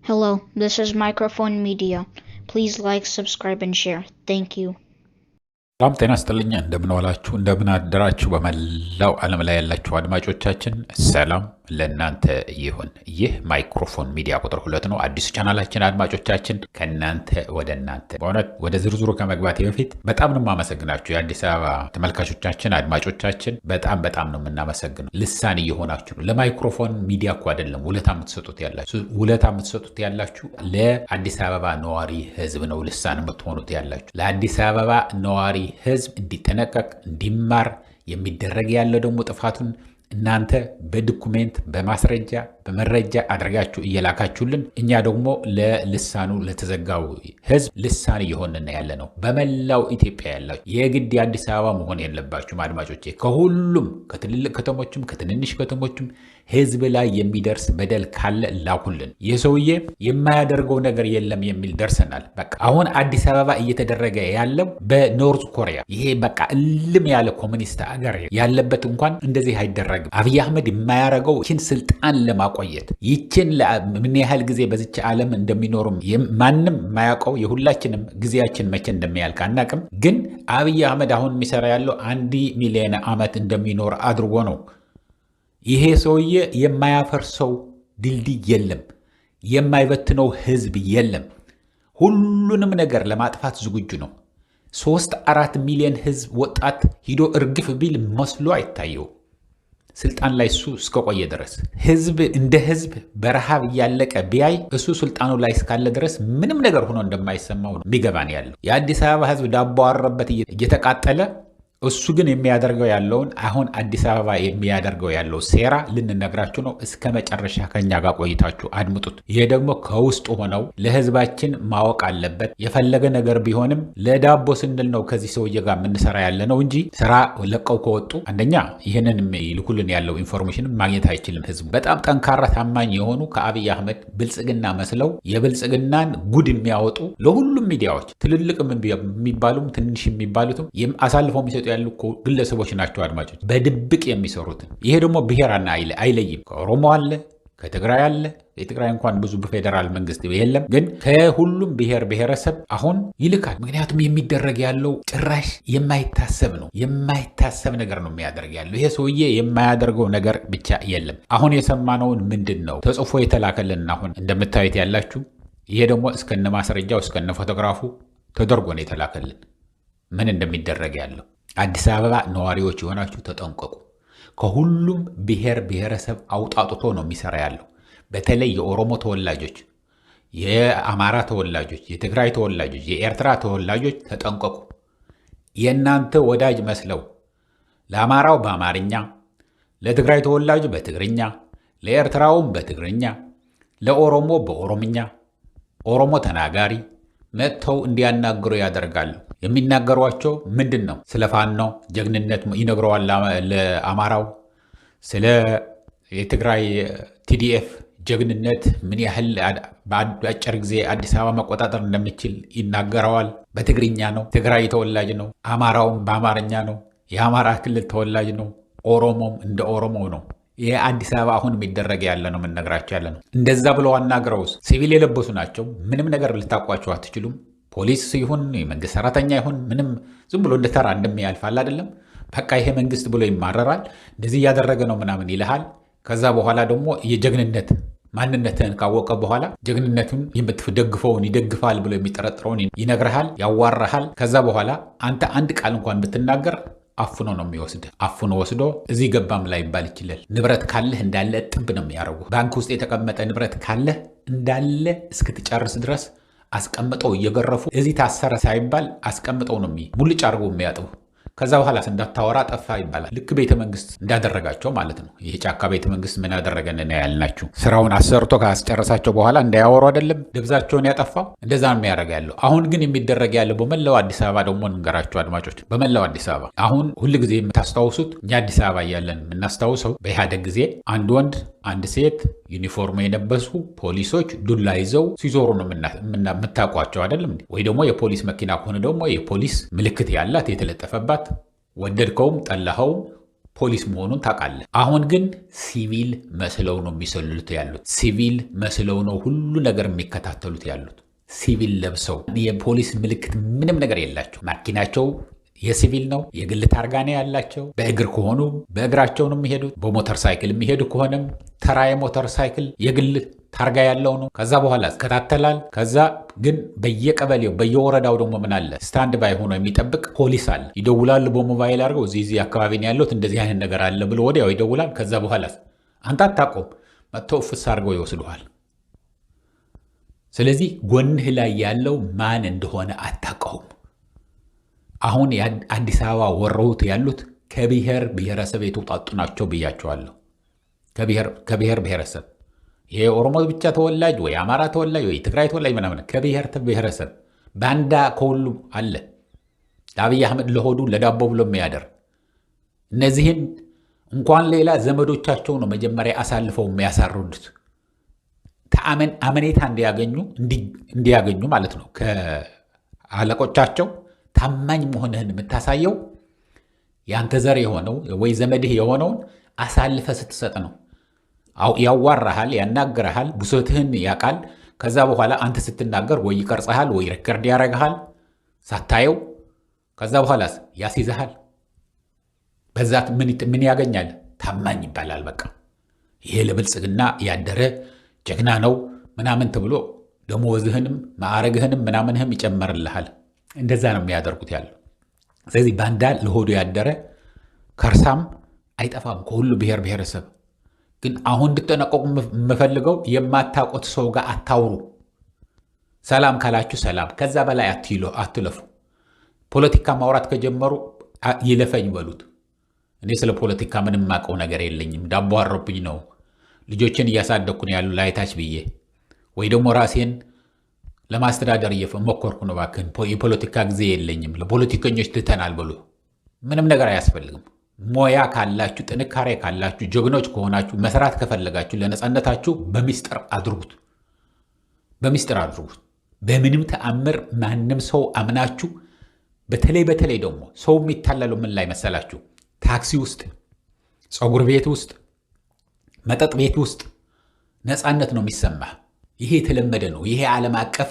Hello, this is Microphone Media. Please like, subscribe, and share. Thank you. ሰላም ጤና ይስጥልኝ። እንደምን ዋላችሁ፣ እንደምን አደራችሁ። በመላው ዓለም ላይ ያላችሁ አድማጮቻችን ሰላም ለእናንተ ይሁን። ይህ ማይክሮፎን ሚዲያ ቁጥር 2 ነው። አዲሱ ቻናላችን አድማጮቻችን ከእናንተ ወደ እናንተ። በእውነት ወደ ዝርዝሩ ከመግባቴ በፊት በጣም ነው የማመሰግናችሁ የአዲስ አበባ ተመልካቾቻችን፣ አድማጮቻችን በጣም ነው የምናመሰግነው። ልሳን እየሆናችሁ ነው። ለማይክሮፎን ሚዲያ እኮ አይደለም ውለታ የምትሰጡት ያላችሁ ለአዲስ አበባ ነዋሪ ህዝብ ነው ልሳን የምትሆኑት ያላችሁ። ለአዲስ አበባ ነዋሪ ህዝብ እንዲጠነቀቅ እንዲማር የሚደረግ ያለው ደግሞ ጥፋቱን እናንተ በዶኩሜንት በማስረጃ በመረጃ አድርጋችሁ እየላካችሁልን እኛ ደግሞ ለልሳኑ ለተዘጋው ህዝብ ልሳን እየሆንን ያለ ነው። በመላው ኢትዮጵያ ያላችሁ የግድ የአዲስ አበባ መሆን የለባችሁም አድማጮቼ። ከሁሉም ከትልልቅ ከተሞችም ከትንንሽ ከተሞችም ህዝብ ላይ የሚደርስ በደል ካለ ላኩልን። የሰውዬ የማያደርገው ነገር የለም የሚል ደርሰናል። በቃ አሁን አዲስ አበባ እየተደረገ ያለው በኖርዝ ኮሪያ ይሄ በቃ እልም ያለ ኮሙኒስት አገር ያለበት እንኳን እንደዚህ አይደረግም። አብይ አህመድ የማያደርገው ይህን ስልጣን ለማቆየት ይህችን ምን ያህል ጊዜ በዚች ዓለም እንደሚኖሩም ማንም የማያውቀው የሁላችንም ጊዜያችን መቼ እንደሚያልቅ አናቅም። ግን አብይ አህመድ አሁን የሚሰራ ያለው 1 ሚሊዮን ዓመት እንደሚኖር አድርጎ ነው። ይሄ ሰውዬ የማያፈርሰው ድልድይ የለም፣ የማይበትነው ህዝብ የለም። ሁሉንም ነገር ለማጥፋት ዝግጁ ነው። 3-4 ሚሊዮን ህዝብ ወጣት ሂዶ እርግፍ ቢል መስሎ አይታየው ስልጣን ላይ እሱ እስከቆየ ድረስ። ህዝብ እንደ ህዝብ በረሃብ እያለቀ ቢያይ እሱ ስልጣኑ ላይ እስካለ ድረስ ምንም ነገር ሆኖ እንደማይሰማው ነው የሚገባን ያለው። የአዲስ አበባ ህዝብ ዳቦ አረበት እየተቃጠለ እሱ ግን የሚያደርገው ያለውን አሁን አዲስ አበባ የሚያደርገው ያለው ሴራ ልንነግራችሁ ነው። እስከ መጨረሻ ከኛ ጋር ቆይታችሁ አድምጡት። ይሄ ደግሞ ከውስጡ ሆነው ለህዝባችን ማወቅ አለበት። የፈለገ ነገር ቢሆንም ለዳቦ ስንል ነው ከዚህ ሰውዬ ጋር የምንሰራ ያለ ነው እንጂ ስራ ለቀው ከወጡ አንደኛ ይህንን ይልኩልን ያለው ኢንፎርሜሽን ማግኘት አይችልም ህዝቡ። በጣም ጠንካራ ታማኝ የሆኑ ከአብይ አህመድ ብልጽግና መስለው የብልጽግናን ጉድ የሚያወጡ ለሁሉም ሚዲያዎች ትልልቅም የሚባሉም ትንሽ የሚባሉትም አሳልፈው የሚሰጡ ያሉ ግለሰቦች ናቸው አድማጮች፣ በድብቅ የሚሰሩትን። ይሄ ደግሞ ብሔራና አይለይም። ከኦሮሞ አለ፣ ከትግራይ አለ። የትግራይ እንኳን ብዙ በፌዴራል መንግስት የለም፣ ግን ከሁሉም ብሔር ብሔረሰብ አሁን ይልካል። ምክንያቱም የሚደረግ ያለው ጭራሽ የማይታሰብ ነው። የማይታሰብ ነገር ነው የሚያደርግ ያለው ይሄ ሰውዬ። የማያደርገው ነገር ብቻ የለም። አሁን የሰማነውን ምንድን ነው ተጽፎ የተላከልን አሁን እንደምታዩት ያላችሁ። ይሄ ደግሞ እስከነ ማስረጃው እስከነ ፎቶግራፉ ተደርጎ ነው የተላከልን ምን እንደሚደረግ ያለው። አዲስ አበባ ነዋሪዎች የሆናችሁ ተጠንቀቁ። ከሁሉም ብሔር ብሔረሰብ አውጣጥቶ ነው የሚሰራ ያለው። በተለይ የኦሮሞ ተወላጆች፣ የአማራ ተወላጆች፣ የትግራይ ተወላጆች፣ የኤርትራ ተወላጆች ተጠንቀቁ። የእናንተ ወዳጅ መስለው ለአማራው በአማርኛ፣ ለትግራይ ተወላጁ በትግርኛ፣ ለኤርትራውም በትግርኛ፣ ለኦሮሞ በኦሮምኛ ኦሮሞ ተናጋሪ መጥተው እንዲያናግሩ ያደርጋሉ። የሚናገሯቸው ምንድን ነው? ስለ ፋኖ ጀግንነት ይነግረዋል ለአማራው። ስለ የትግራይ ቲዲኤፍ ጀግንነት ምን ያህል በአጭር ጊዜ አዲስ አበባ መቆጣጠር እንደሚችል ይናገረዋል። በትግርኛ ነው። ትግራይ ተወላጅ ነው። አማራውም በአማርኛ ነው። የአማራ ክልል ተወላጅ ነው። ኦሮሞም እንደ ኦሮሞ ነው። ይህ አዲስ አበባ አሁን የሚደረግ ያለ ነው የምንነግራቸው ያለ ነው። እንደዛ ብለው አናግረውስ ሲቪል የለበሱ ናቸው። ምንም ነገር ልታቋቸው አትችሉም። ፖሊስ ይሁን የመንግስት ሰራተኛ ይሁን ምንም ዝም ብሎ እንደተራ እንደሚያልፋል አይደለም። በቃ ይሄ መንግስት ብሎ ይማረራል። እንደዚህ እያደረገ ነው ምናምን ይልሃል። ከዛ በኋላ ደግሞ የጀግንነት ማንነትህን ካወቀ በኋላ ጀግንነቱን የምትደግፈውን ይደግፋል ብሎ የሚጠረጥረውን ይነግርሃል፣ ያዋራሃል። ከዛ በኋላ አንተ አንድ ቃል እንኳን ብትናገር አፍኖ ነው የሚወስድ። አፍኖ ወስዶ እዚህ ገባም ላይ ይባል ይችላል። ንብረት ካለህ እንዳለ ጥብ ነው የሚያደርጉ። ባንክ ውስጥ የተቀመጠ ንብረት ካለህ እንዳለ እስክትጨርስ ድረስ አስቀምጠው እየገረፉ እዚህ ታሰረ ሳይባል አስቀምጠው ነው ሙልጭ አድርጎ የሚያጥቡ። ከዛ በኋላ እንዳታወራ ጠፋ ይባላል። ልክ ቤተ መንግስት እንዳደረጋቸው ማለት ነው። ይሄ ጫካ ቤተ መንግስት ምን ያደረገን ነው ያልናችሁ። ስራውን አሰርቶ ካስጨረሳቸው በኋላ እንዳያወሩ አይደለም ደብዛቸውን ያጠፋው። እንደዛ ነው የሚያደርግ ያለው። አሁን ግን የሚደረግ ያለው በመላው አዲስ አበባ ደግሞ እንገራችሁ አድማጮች፣ በመላው አዲስ አበባ አሁን ሁል ጊዜ የምታስታውሱት እኛ አዲስ አበባ እያለን የምናስታውሰው በኢህአደግ ጊዜ አንድ ወንድ አንድ ሴት ዩኒፎርም የለበሱ ፖሊሶች ዱላ ይዘው ሲዞሩ ነው የምታውቋቸው አይደለም። ወይ ደግሞ የፖሊስ መኪና ከሆነ ደግሞ የፖሊስ ምልክት ያላት የተለጠፈባት ወደድከውም ጠላኸውም ፖሊስ መሆኑን ታውቃለህ። አሁን ግን ሲቪል መስለው ነው የሚሰልሉት ያሉት። ሲቪል መስለው ነው ሁሉ ነገር የሚከታተሉት ያሉት። ሲቪል ለብሰው የፖሊስ ምልክት ምንም ነገር የላቸው። መኪናቸው የሲቪል ነው። የግል ታርጋ ነው ያላቸው። በእግር ከሆኑ በእግራቸው ነው የሚሄዱት። በሞተር ሳይክል የሚሄዱ ከሆነም ተራ የሞተር ሳይክል የግል ታርጋ ያለው ነው። ከዛ በኋላ ይከታተላል። ከዛ ግን በየቀበሌው በየወረዳው ደግሞ ምን አለ? ስታንድ ባይ ሆኖ የሚጠብቅ ፖሊስ አለ። ይደውላሉ በሞባይል አድርገው እዚህ አካባቢ ነው ያሉት እንደዚህ አይነት ነገር አለ ብሎ ወዲያው ይደውላል። ከዛ በኋላ አንተ አታውቀውም፣ መጥተው ፍስ አድርገው ይወስዱሃል። ስለዚህ ጎንህ ላይ ያለው ማን እንደሆነ አታውቀውም። አሁን አዲስ አበባ ወረውት ያሉት ከብሔር ብሔረሰብ የተውጣጡ ናቸው ብያቸዋለሁ። ከብሔር ብሔረሰብ የኦሮሞ ብቻ ተወላጅ ወይ አማራ ተወላጅ ወይ ትግራይ ተወላጅ ምናምን ከብሔር ብሔረሰብ ባንዳ ከሁሉ አለ። ለአብይ አህመድ ለሆዱ ለዳቦ ብሎ የሚያደር እነዚህን እንኳን ሌላ ዘመዶቻቸው ነው መጀመሪያ አሳልፈው የሚያሳርዱት። አመኔታ እንዲያገኙ ማለት ነው። ከአለቆቻቸው ታማኝ መሆንህን የምታሳየው ያንተ ዘር የሆነው ወይ ዘመድህ የሆነውን አሳልፈ ስትሰጥ ነው። ያዋራሃል፣ ያናግረሃል፣ ብሶትህን ያውቃል። ከዛ በኋላ አንተ ስትናገር ወይ ይቀርጸሃል ወይ ሪከርድ ያደርግሃል ሳታየው። ከዛ በኋላ ያስይዝሃል። በዛት ምን ያገኛል? ታማኝ ይባላል። በቃ ይሄ ለብልጽግና ያደረ ጀግና ነው ምናምን ተብሎ ደሞዝህንም ማዕረግህንም ምናምንህም ይጨመርልሃል። እንደዛ ነው የሚያደርጉት ያለው። ስለዚህ ባንዳ ለሆዱ ያደረ ከርሳም አይጠፋም ከሁሉ ብሔር ብሔረሰብ። ግን አሁን እንድትጠነቀቁ የምፈልገው የማታውቁት ሰው ጋር አታውሩ። ሰላም ካላችሁ ሰላም፣ ከዛ በላይ አትለፉ። ፖለቲካ ማውራት ከጀመሩ ይለፈኝ በሉት። እኔ ስለ ፖለቲካ ምንም የማውቀው ነገር የለኝም፣ ዳቦ አረብኝ ነው፣ ልጆችን እያሳደግኩ ነው ያሉ ላይታች ብዬ ወይ ደግሞ ራሴን ለማስተዳደር እየሞከርኩ ነው። እባክህን የፖለቲካ ጊዜ የለኝም፣ ለፖለቲከኞች ትተናል በሉ። ምንም ነገር አያስፈልግም። ሞያ ካላችሁ፣ ጥንካሬ ካላችሁ፣ ጀግኖች ከሆናችሁ፣ መስራት ከፈለጋችሁ ለነፃነታችሁ በሚስጥር አድርጉት። በሚስጥር አድርጉት። በምንም ተአምር ማንም ሰው አምናችሁ በተለይ ደግሞ ሰው የሚታለለው ምን ላይ መሰላችሁ? ታክሲ ውስጥ፣ ፀጉር ቤት ውስጥ፣ መጠጥ ቤት ውስጥ ነፃነት ነው የሚሰማህ። ይሄ የተለመደ ነው። ይሄ ዓለም አቀፍ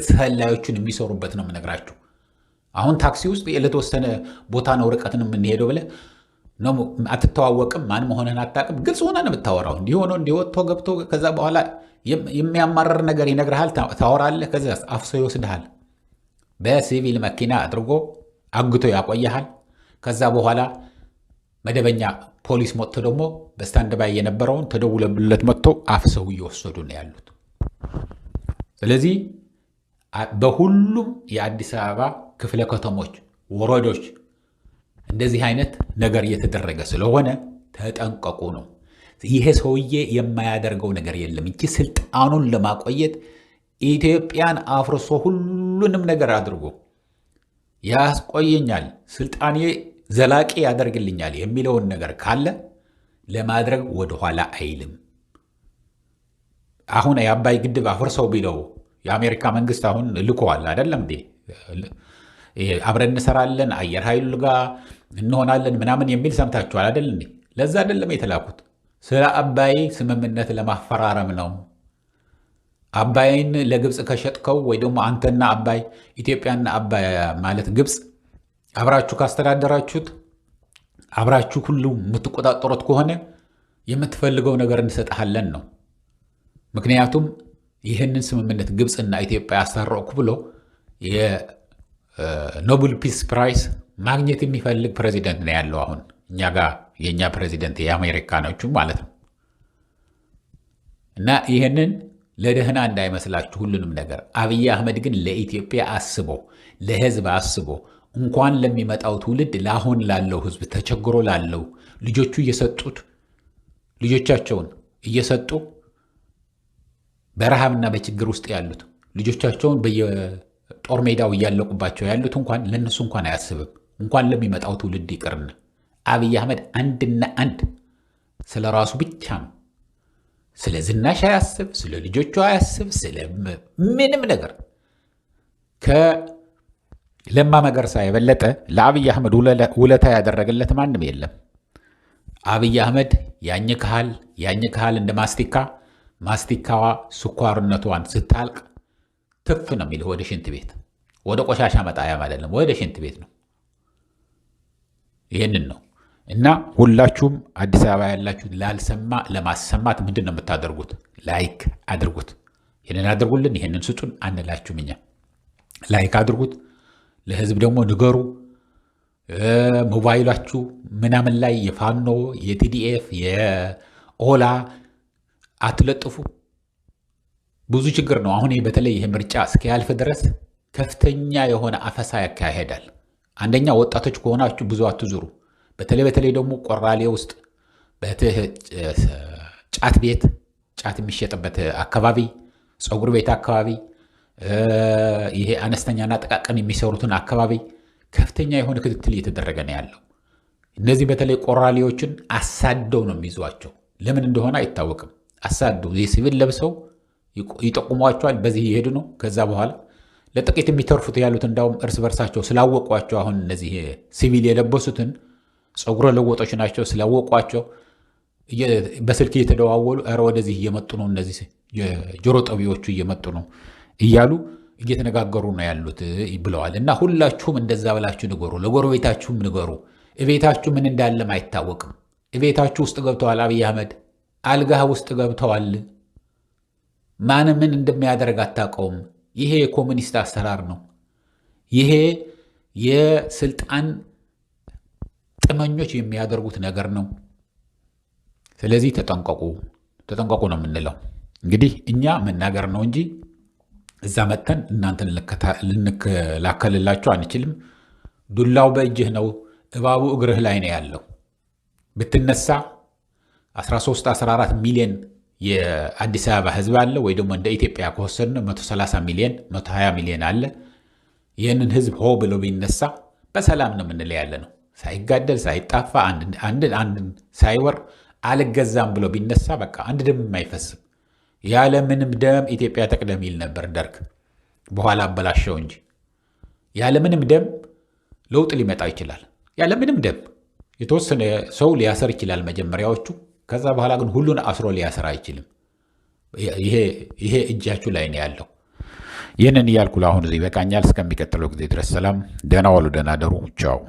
ሰላዮቹን የሚሰሩበት ነው የምነግራችሁ። አሁን ታክሲ ውስጥ ለተወሰነ ቦታ ነው ርቀትን የምንሄደው ብለህ ነው አትተዋወቅም፣ ማን መሆንህን አታውቅም። ግልጽ ሆነ ነው የምታወራው። እንዲሆነ እንዲወጥቶ ገብቶ ከዛ በኋላ የሚያማርር ነገር ይነግርሃል፣ ታወራለህ። ከዛ አፍሶ ይወስድሃል። በሲቪል መኪና አድርጎ አግቶ ያቆየሃል። ከዛ በኋላ መደበኛ ፖሊስ መጥቶ ደግሞ በስታንድ ባይ የነበረውን ተደውሎለት መጥቶ አፍሰው እየወሰዱ ነው ያሉት። ስለዚህ በሁሉም የአዲስ አበባ ክፍለ ከተሞች፣ ወረዶች እንደዚህ አይነት ነገር እየተደረገ ስለሆነ ተጠንቀቁ ነው። ይሄ ሰውዬ የማያደርገው ነገር የለም። እንጂ ስልጣኑን ለማቆየት ኢትዮጵያን አፍርሶ ሁሉንም ነገር አድርጎ ያስቆየኛል፣ ስልጣኔ ዘላቂ ያደርግልኛል የሚለውን ነገር ካለ ለማድረግ ወደኋላ አይልም። አሁን የአባይ ግድብ አፍርሰው ቢለው የአሜሪካ መንግስት አሁን ልኮዋል አይደለም እንዴ? አብረን እንሰራለን፣ አየር ኃይሉ ጋር እንሆናለን ምናምን የሚል ሰምታችኋል አይደል እንዴ? ለዛ አይደለም የተላኩት፣ ስለ አባይ ስምምነት ለማፈራረም ነው። አባይን ለግብፅ ከሸጥከው ወይ ደግሞ አንተና አባይ ኢትዮጵያና አባይ ማለት ግብፅ አብራችሁ ካስተዳደራችሁት አብራችሁ ሁሉ የምትቆጣጠሩት ከሆነ የምትፈልገው ነገር እንሰጥሃለን ነው። ምክንያቱም ይህንን ስምምነት ግብፅና ኢትዮጵያ ያስታረቁ ብሎ የኖቤል ፒስ ፕራይስ ማግኘት የሚፈልግ ፕሬዚደንት ነው ያለው አሁን እኛ ጋር፣ የእኛ ፕሬዚደንት የአሜሪካኖቹ ማለት ነው። እና ይህንን ለደህና እንዳይመስላችሁ ሁሉንም ነገር። አብይ አህመድ ግን ለኢትዮጵያ አስቦ ለህዝብ አስቦ እንኳን ለሚመጣው ትውልድ ለአሁን ላለው ህዝብ ተቸግሮ ላለው ልጆቹ እየሰጡት ልጆቻቸውን እየሰጡ በረሃብና በችግር ውስጥ ያሉት ልጆቻቸውን በየጦር ሜዳው እያለቁባቸው ያሉት እንኳን ለነሱ እንኳን አያስብም። እንኳን ለሚመጣው ትውልድ ይቅርና አብይ አህመድ አንድና አንድ ስለ ራሱ ብቻ ነው። ስለ ዝናሽ አያስብ፣ ስለ ልጆቹ አያስብ፣ ስለ ምንም ነገር ለማ መገርሳ የበለጠ ለአብይ አህመድ ውለታ ያደረገለት ማንም የለም። አብይ አህመድ ያኝክሃል እንደ ማስቲካዋ ስኳርነቷን ስታልቅ ትፍ ነው የሚልህ ወደ ሽንት ቤት፣ ወደ ቆሻሻ መጣያ ማለት ነው፣ ወደ ሽንት ቤት ነው። ይህንን ነው እና ሁላችሁም አዲስ አበባ ያላችሁ ላልሰማ ለማሰማት ምንድን ነው የምታደርጉት? ላይክ አድርጉት። ይህንን አድርጉልን፣ ይህንን ስጡን አንላችሁም። እኛ ላይክ አድርጉት፣ ለህዝብ ደግሞ ንገሩ። ሞባይላችሁ ምናምን ላይ የፋኖ የቲዲኤፍ የኦላ አትለጥፉ። ብዙ ችግር ነው። አሁን በተለይ ይህ ምርጫ እስኪያልፍ ድረስ ከፍተኛ የሆነ አፈሳ ያካሄዳል። አንደኛ ወጣቶች ከሆናችሁ ብዙ አትዙሩ። በተለይ ደግሞ ቆራሌ ውስጥ ጫት የሚሸጥበት አካባቢ፣ ፀጉር ቤት አካባቢ፣ ይሄ አነስተኛና ጥቃቅን የሚሰሩትን አካባቢ ከፍተኛ የሆነ ክትትል እየተደረገ ነው ያለው። እነዚህ በተለይ ቆራሌዎችን አሳደው ነው የሚይዟቸው። ለምን እንደሆነ አይታወቅም። አሳደው ሲቪል ለብሰው ይጠቁሟቸዋል። በዚህ እየሄዱ ነው። ከዛ በኋላ ለጥቂት የሚተርፉት ያሉት እንዳውም እርስ በርሳቸው ስላወቋቸው፣ አሁን እነዚህ ሲቪል የለበሱትን ፀጉረ ለወጦች ናቸው ስላወቋቸው በስልክ እየተደዋወሉ ኧረ ወደዚህ እየመጡ ነው፣ እነዚህ የጆሮ ጠቢዎቹ እየመጡ ነው እያሉ እየተነጋገሩ ነው ያሉት ብለዋል። እና ሁላችሁም እንደዛ ብላችሁ ንገሩ፣ ለጎረቤታችሁም ንገሩ። እቤታችሁ ምን እንዳለም አይታወቅም። እቤታችሁ ውስጥ ገብተዋል አብይ አህመድ፣ አልጋህ ውስጥ ገብተዋል። ማን ምን እንደሚያደርግ አታውቀውም። ይሄ የኮሙኒስት አሰራር ነው። ይሄ የስልጣን ጥመኞች የሚያደርጉት ነገር ነው። ስለዚህ ተጠንቀቁ ነው የምንለው። እንግዲህ እኛ መናገር ነው እንጂ እዛ መጥተን እናንተን ልንከላከልላችሁ አንችልም። ዱላው በእጅህ ነው፣ እባቡ እግርህ ላይ ነው ያለው። ብትነሳ 13-14 ሚሊዮን የአዲስ አበባ ህዝብ አለ፣ ወይ ደግሞ እንደ ኢትዮጵያ ከወሰድን 130 ሚሊዮን 120 ሚሊዮን አለ። ይህንን ህዝብ ሆ ብሎ ቢነሳ በሰላም ነው የምንለው ያለ ነው። ሳይጋደል ሳይጣፋ አንድን ሳይወር አልገዛም ብሎ ቢነሳ በቃ አንድ ደም አይፈስም። ያለ ምንም ደም ኢትዮጵያ ተቅደም ይል ነበር ደርግ፣ በኋላ አበላሸው እንጂ። ያለ ምንም ደም ለውጥ ሊመጣ ይችላል። ያለ ምንም ደም የተወሰነ ሰው ሊያሰር ይችላል መጀመሪያዎቹ። ከዛ በኋላ ግን ሁሉን አስሮ ሊያሰር አይችልም። ይሄ እጃችሁ ላይ ነው ያለው። ይህንን እያልኩ ለአሁን እዚህ ይበቃኛል። እስከሚቀጥለው ጊዜ ድረስ ሰላም፣ ደህና ዋሉ፣ ደህና ደሩ። ቻው።